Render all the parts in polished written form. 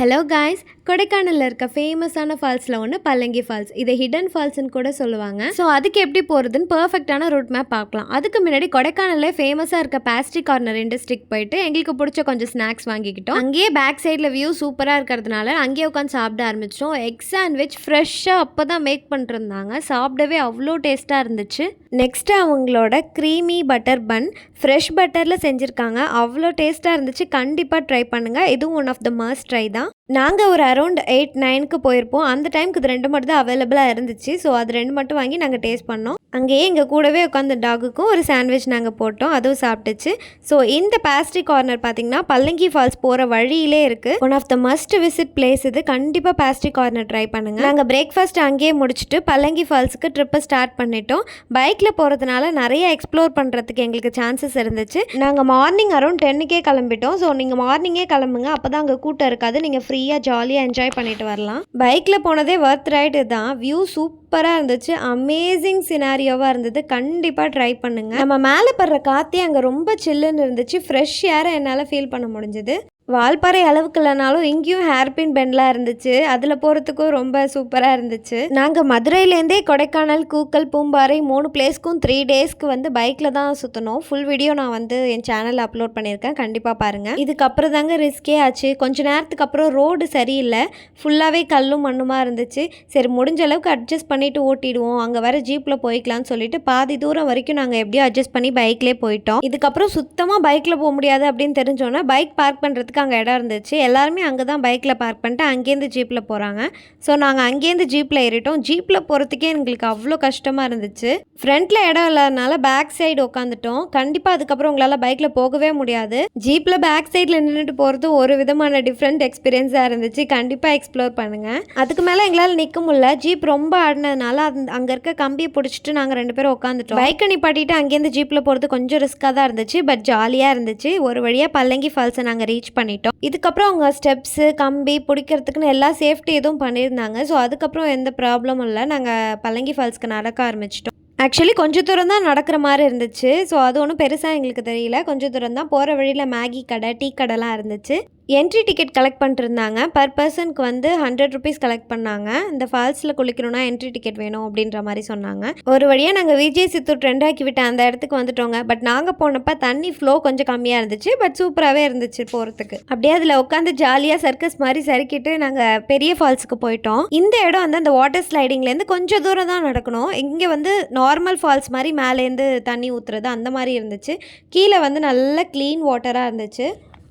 Hello guys, கொடைக்கானலில் இருக்க ஃபேமஸான ஃபால்ஸில் ஒன்று பல்லங்கி ஃபால்ஸ். இதை ஹிடன் ஃபால்ஸ்னு கூட சொல்லுவாங்க. ஸோ அதுக்கு எப்படி போகிறதுன்னு பர்ஃபெக்டான ரூட் மேப் பார்க்கலாம். அதுக்கு முன்னாடி கொடைக்கானலில் ஃபேமஸாக இருக்க பேஸ்ட்ரி கார்னர் இண்டஸ்ட்ரிக்கு போயிட்டு எங்களுக்கு பிடிச்ச கொஞ்சம் ஸ்நாக்ஸ் வாங்கிக்கிட்டோம். அங்கேயே பேக் சைடில் வியூ சூப்பராக இருக்கிறதுனால அங்கேயே உட்காந்து சாப்பிட ஆரம்பிச்சிட்டோம். எக் சாண்ட்விச் ஃப்ரெஷ்ஷாக அப்போ தான் மேக் பண்ணிருந்தாங்க. சாப்பிடவே அவ்வளோ டேஸ்ட்டாக இருந்துச்சு. நெக்ஸ்ட்டு அவங்களோட க்ரீமி பட்டர் பன் ஃப்ரெஷ் பட்டரில் செஞ்சுருக்காங்க. அவ்வளோ டேஸ்ட்டாக இருந்துச்சு. கண்டிப்பாக ட்ரை பண்ணுங்கள். இதுவும் one of the must try தான். நாங்கள் ஒரு அரௌண்ட் 8-9க்கு போயிருப்போம். அந்த டைமுக்கு இது 2 மட்டும் தான் அவைலபிளாக இருந்துச்சு. ஸோ அது 2 மட்டும் வாங்கி நாங்கள் டேஸ்ட் பண்ணோம். அங்கேயே எங்கள் கூடவே உட்காந்து டாகுக்கும் ஒரு சாண்ட்விச் நாங்கள் போட்டோம். அதுவும் சாப்பிட்டுச்சு. ஸோ இந்த பேஸ்ட்ரி கார்னர் பார்த்திங்கன்னா பல்லங்கி ஃபால்ஸ் போகிற வழியிலே இருக்குது. One of the must visit place இது. கண்டிப்பாக பேஸ்ட்ரி கார்னர் ட்ரை பண்ணுங்கள். நாங்கள் பிரேக்ஃபாஸ்ட் அங்கேயே முடிச்சுட்டு பல்லங்கி ஃபால்ஸுக்கு ட்ரிப்பை ஸ்டார்ட் பண்ணிட்டோம். பைக்கில் போகிறதுனால நிறைய எக்ஸ்ப்ளோர் பண்ணுறதுக்கு எங்களுக்கு சான்சஸ் இருந்துச்சு. நாங்கள் மார்னிங் அரௌண்ட் 10க்கே கிளம்பிட்டோம். ஸோ நீங்கள் மார்னிங்கே கிளம்புங்க. அப்போ தான் அங்கே கூட்டம் இருக்காது. நீங்கள் ஃப்ரீயாக ஜாலியாக என்ஜாய் பண்ணிட்டு வரலாம். பைக்கில் போனதே வர்த் ரைடு தான். வியூ சூப்பராக இருந்துச்சு. அமேசிங் சினாரியோவாக இருந்தது. கண்டிப்பாக ட்ரை பண்ணுங்கள். நம்ம மேலே படுற காற்றே அங்கே ரொம்ப சில்லுன்னு இருந்துச்சு. ஃப்ரெஷ் ஏரை என்னால் ஃபீல் பண்ண முடிஞ்சது. வால்பாறை அளவுக்கு இல்லைனாலும் இங்கேயும் ஹேர்பின் பெண்ட்லாம் இருந்துச்சு. அதில் போகிறதுக்கும் ரொம்ப சூப்பராக இருந்துச்சு. நாங்கள் மதுரையிலேருந்தே கொடைக்கானல், கூக்கல், பூம்பாறை 3 பிளேஸ்க்கும் 3 டேஸ்க்கு வந்து பைக்கில் தான் சுற்றணும். ஃபுல் வீடியோ நான் வந்து என் சேனலில் அப்லோட் பண்ணியிருக்கேன். கண்டிப்பாக பாருங்கள். இதுக்கப்புறம் தாங்க ரிஸ்கே ஆச்சு. கொஞ்ச நேரத்துக்கு அப்புறம் ரோடு சரியில்லை. ஃபுல்லாகவே கல்லும் மண்ணுமா இருந்துச்சு. சரி, முடிஞ்ச அளவுக்கு அட்ஜஸ்ட் பண்ணிவிட்டு ஓட்டிடுவோம். அங்கே வர ஜீப்பில் போய்க்கலான்னு சொல்லிட்டு பாதி தூரம் வரைக்கும் நாங்கள் எப்படியோ அட்ஜஸ்ட் பண்ணி பைக்லேயே போயிட்டோம். இதுக்கப்புறம் சுத்தமாக பைக்கில் போக முடியாது அப்படின்னு தெரிஞ்சோன்னா பைக் பார்க் பண்ணுறதுக்கு அங்கே இடம் இருந்துச்சு. எல்லாருமே அங்கே தான் பைக்கில் பார்க் பண்ணிட்டு அங்கேருந்து ஜீப்பில் போகிறாங்க. ஸோ நாங்கள் அங்கேருந்து ஜீப்பில் ஏறிட்டோம். ஜீப்பில் போகிறதுக்கே எங்களுக்கு அவ்வளோ கஷ்டமாக இருந்துச்சு. ஃப்ரண்ட்டில் இடம் இல்லாதனால பேக் சைடு உட்காந்துட்டோம். கண்டிப்பாக அதுக்கப்புறம் உங்களால் பைக்கில் போகவே முடியாது. ஜீப்பில் பேக் சைடில் நின்றுட்டு போகிறது ஒரு விதமான டிஃப்ரெண்ட் எக்ஸ்பீரியன்ஸாக இருந்துச்சு. கண்டிப்பாக எக்ஸ்ப்ளோர் பண்ணுங்கள். அதுக்கு மேலே எங்களால் நிற்க முடியல. ஜீப் ரொம்ப ஆடினதுனால அங்கே இருக்க கம்பியை பிடிச்சிட்டு நாங்கள் 2 பேரும் உட்காந்துட்டோம். பைக்கை நிப்பாட்டிட்டு அங்கேருந்து ஜீப்பில் போகிறது கொஞ்சம் ரிஸ்க்காக தான் இருந்துச்சு. பட் ஜாலியாக இருந்துச்சு. ஒரு வழியாக பல்லங்கி ஃபால்ஸை நாங்கள் ரீச் பண்ணிட்டோம். இதுக்கப்புறம் அவங்க ஸ்டெப்ஸு, கம்பி பிடிக்கிறதுக்குன்னு எல்லா சேஃப்டி எதுவும் பண்ணியிருந்தாங்க. ஸோ அதுக்கப்புறம் எந்த ப்ராப்ளமும் இல்லை. நாங்கள் பல்லங்கி ஃபால்ஸ்க்கு நடக்க ஆரம்பிச்சிட்டோம். ஆக்சுவலி கொஞ்சம் தூரம் தான் நடக்கிற மாதிரி இருந்துச்சு. ஸோ அது ஒன்றும் பெருசாக எங்களுக்கு தெரியல. கொஞ்சம் தூரம் தான். போகிற வழியில் மேகி கடை, டீ கடைலாம் இருந்துச்சு. என்ட்ரி டிக்கெட் கலெக்ட் பண்ணிட்டுருந்தாங்க. பர் பர்சனுக்கு வந்து 100 ருபீஸ் கலெக்ட் பண்ணாங்க. இந்த ஃபால்ஸில் குளிக்கணும்னா என்ட்ரி டிக்கெட் வேணும் அப்படின்ற மாதிரி சொன்னாங்க. ஒரு வழியாக நாங்கள் விஜய் சித்தூர் ட்ரெண்டாக்கி விட்ட அந்த இடத்துக்கு வந்துட்டோங்க. பட் நாங்கள் போனப்போ தண்ணி ஃப்ளோ கொஞ்சம் கம்மியாக இருந்துச்சு. பட் சூப்பராகவே இருந்துச்சு போகிறதுக்கு. அப்படியே அதில் உட்காந்து ஜாலியாக சர்க்கஸ் மாதிரி சறுக்கிட்டு நாங்கள் பெரிய ஃபால்ஸுக்கு போயிட்டோம். இந்த இடம் வந்து அந்த வாட்டர் ஸ்லைடிங்லேருந்து கொஞ்சம் தூரம் தான் நடக்கணும். இங்கே வந்து நார்மல் ஃபால்ஸ் மாதிரி மேலேருந்து தண்ணி ஊற்றுறது அந்த மாதிரி இருந்துச்சு. கீழே வந்து நல்ல க்ளீன் வாட்டராக இருந்துச்சு.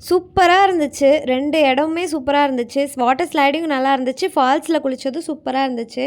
சூப்பராக இருந்துச்சு. 2 இடமுமே சூப்பராக இருந்துச்சு. வாட்டர் ஸ்லைடிங்கும் நல்லா இருந்துச்சு. ஃபால்ஸில் குளித்ததும் சூப்பராக இருந்துச்சு.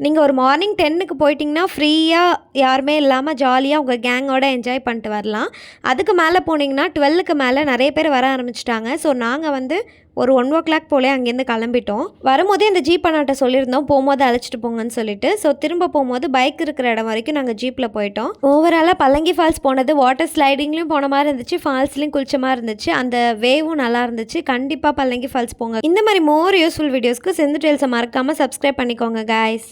நீங்கள் ஒரு மார்னிங் 10க்கு போயிட்டிங்கன்னா ஃப்ரீயாக யாருமே இல்லாமல் ஜாலியாக உங்கள் கேங்கோடு என்ஜாய் பண்ணிட்டு வரலாம். அதுக்கு மேலே போனீங்கன்னா 12க்கு மேலே நிறைய பேர் வர ஆரம்பிச்சிட்டாங்க. ஸோ நாங்கள் வந்து ஒரு 1 o'clock போலே அங்கேருந்து கிளம்பிட்டோம். வரும்போதே இந்த ஜீப் அண்ணாட்ட சொல்லியிருந்தோம் போகும்போது அழைச்சிட்டு போங்கன்னு சொல்லிட்டு. ஸோ திரும்ப போகும்போது பைக் இருக்கிற இடம் வரைக்கும் நாங்கள் ஜீப்பில் போயிட்டோம். ஓவராலாக பல்லங்கி ஃபால்ஸ் போனது வாட்டர் ஸ்லைடிங்லேயும் போன மாதிரி இருந்துச்சு. ஃபால்ஸ்லேயும் குளிச்ச மாதிரி இருந்துச்சு. அந்த வேவும் நல்லா இருந்துச்சு. கண்டிப்பாக பல்லங்கி ஃபால்ஸ் போங்க. இந்த மாதிரி மோர் யூஸ்ஃபுல் வீடியோஸ்க்கு சிந்து டெயில்ஸை மறக்காமல் சப்ஸ்கிரைப் பண்ணிக்கோங்க காய்ஸ்.